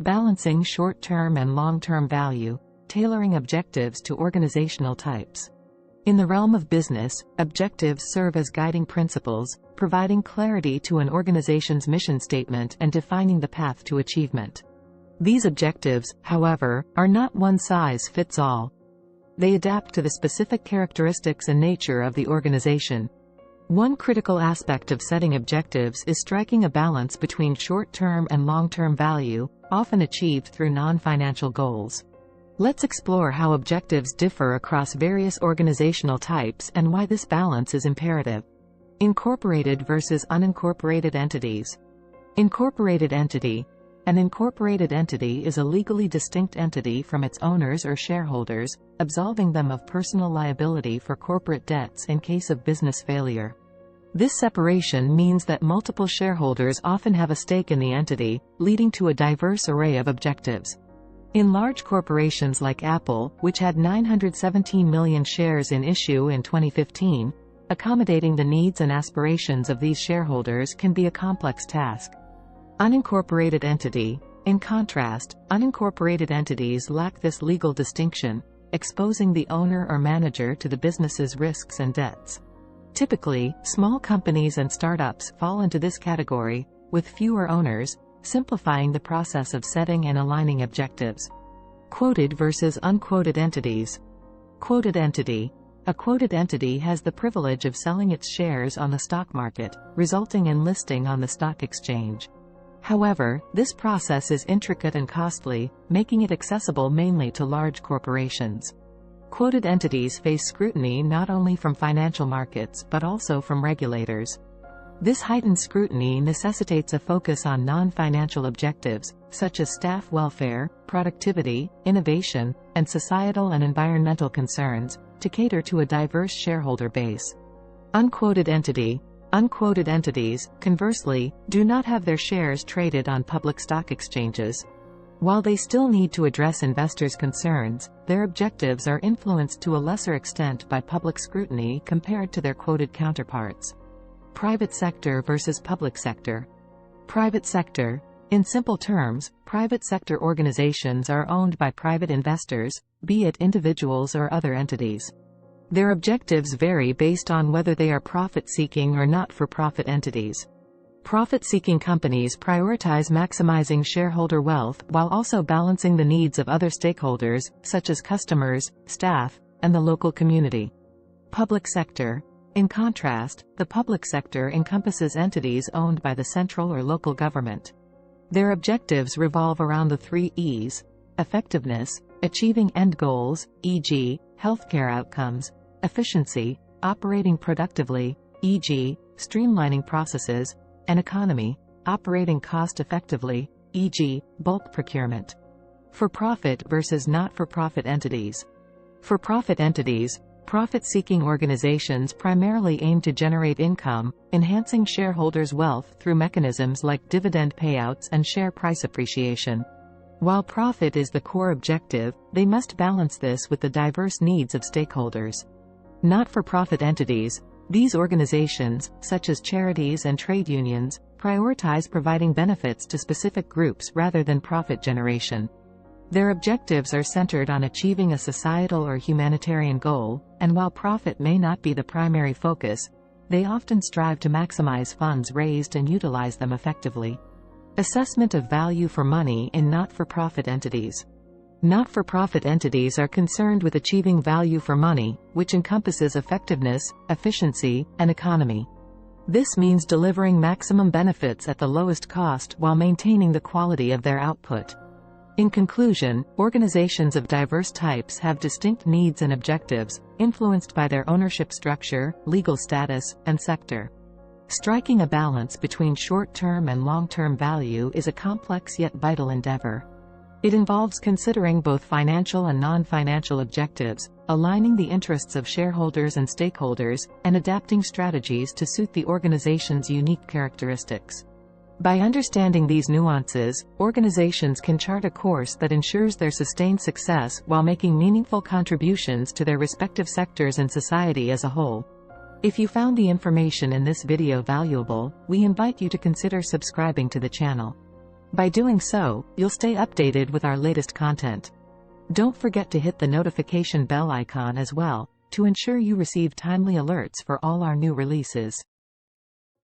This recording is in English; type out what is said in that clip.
Balancing short-term and long-term value, tailoring objectives to organizational types. In the realm of business, objectives serve as guiding principles, providing clarity to an organization's mission statement and defining the path to achievement. These objectives, however, are not one-size-fits-all. They adapt to the specific characteristics and nature of the organization. One critical aspect of setting objectives is striking a balance between short-term and long-term value, often achieved through non-financial goals. Let's explore how objectives differ across various organizational types and why this balance is imperative. Incorporated versus unincorporated entities. Incorporated entity. An incorporated entity is a legally distinct entity from its owners or shareholders, absolving them of personal liability for corporate debts in case of business failure. This separation means that multiple shareholders often have a stake in the entity, leading to a diverse array of objectives. In large corporations like Apple, which had 917 million shares in issue in 2015, accommodating the needs and aspirations of these shareholders can be a complex task. Unincorporated entity. In contrast, unincorporated entities lack this legal distinction, exposing the owner or manager to the business's risks and debts. Typically, small companies and startups fall into this category, with fewer owners, simplifying the process of setting and aligning objectives. Quoted versus unquoted entities. Quoted entity. A quoted entity has the privilege of selling its shares on the stock market, resulting in listing on the stock exchange. However, this process is intricate and costly, making it accessible mainly to large corporations. Quoted entities face scrutiny not only from financial markets but also from regulators. This heightened scrutiny necessitates a focus on non-financial objectives, such as staff welfare, productivity, innovation, and societal and environmental concerns, to cater to a diverse shareholder base. Unquoted entity. Unquoted entities, conversely, do not have their shares traded on public stock exchanges. While they still need to address investors' concerns, their objectives are influenced to a lesser extent by public scrutiny compared to their quoted counterparts. Private sector versus public sector. Private sector. In simple terms, private sector organizations are owned by private investors, be it individuals or other entities. Their objectives vary based on whether they are profit-seeking or not-for-profit entities. Profit-seeking companies prioritize maximizing shareholder wealth while also balancing the needs of other stakeholders, such as customers, staff, and the local community. Public sector. In contrast, the public sector encompasses entities owned by the central or local government. Their objectives revolve around the 3 E's: effectiveness, achieving end goals, e.g., healthcare outcomes; efficiency, operating productively, e.g., streamlining processes; and economy, operating cost-effectively, e.g., bulk procurement. For-profit versus not-for-profit entities. For-profit entities. Profit-seeking organizations primarily aim to generate income, enhancing shareholders' wealth through mechanisms like dividend payouts and share price appreciation. While profit is the core objective, they must balance this with the diverse needs of stakeholders. Not-for-profit entities. These organizations, such as charities and trade unions, prioritize providing benefits to specific groups rather than profit generation. Their objectives are centered on achieving a societal or humanitarian goal, and while profit may not be the primary focus, they often strive to maximize funds raised and utilize them effectively. Assessment of value for money in not-for-profit entities. Not-for-profit entities are concerned with achieving value for money, which encompasses effectiveness, efficiency, and economy. This means delivering maximum benefits at the lowest cost while maintaining the quality of their output. In conclusion, organizations of diverse types have distinct needs and objectives, influenced by their ownership structure, legal status, and sector. Striking a balance between short-term and long-term value is a complex yet vital endeavor. It involves considering both financial and non-financial objectives, aligning the interests of shareholders and stakeholders, and adapting strategies to suit the organization's unique characteristics. By understanding these nuances, organizations can chart a course that ensures their sustained success while making meaningful contributions to their respective sectors and society as a whole. If you found the information in this video valuable, we invite you to consider subscribing to the channel. By doing so, you'll stay updated with our latest content. Don't forget to hit the notification bell icon as well, to ensure you receive timely alerts for all our new releases.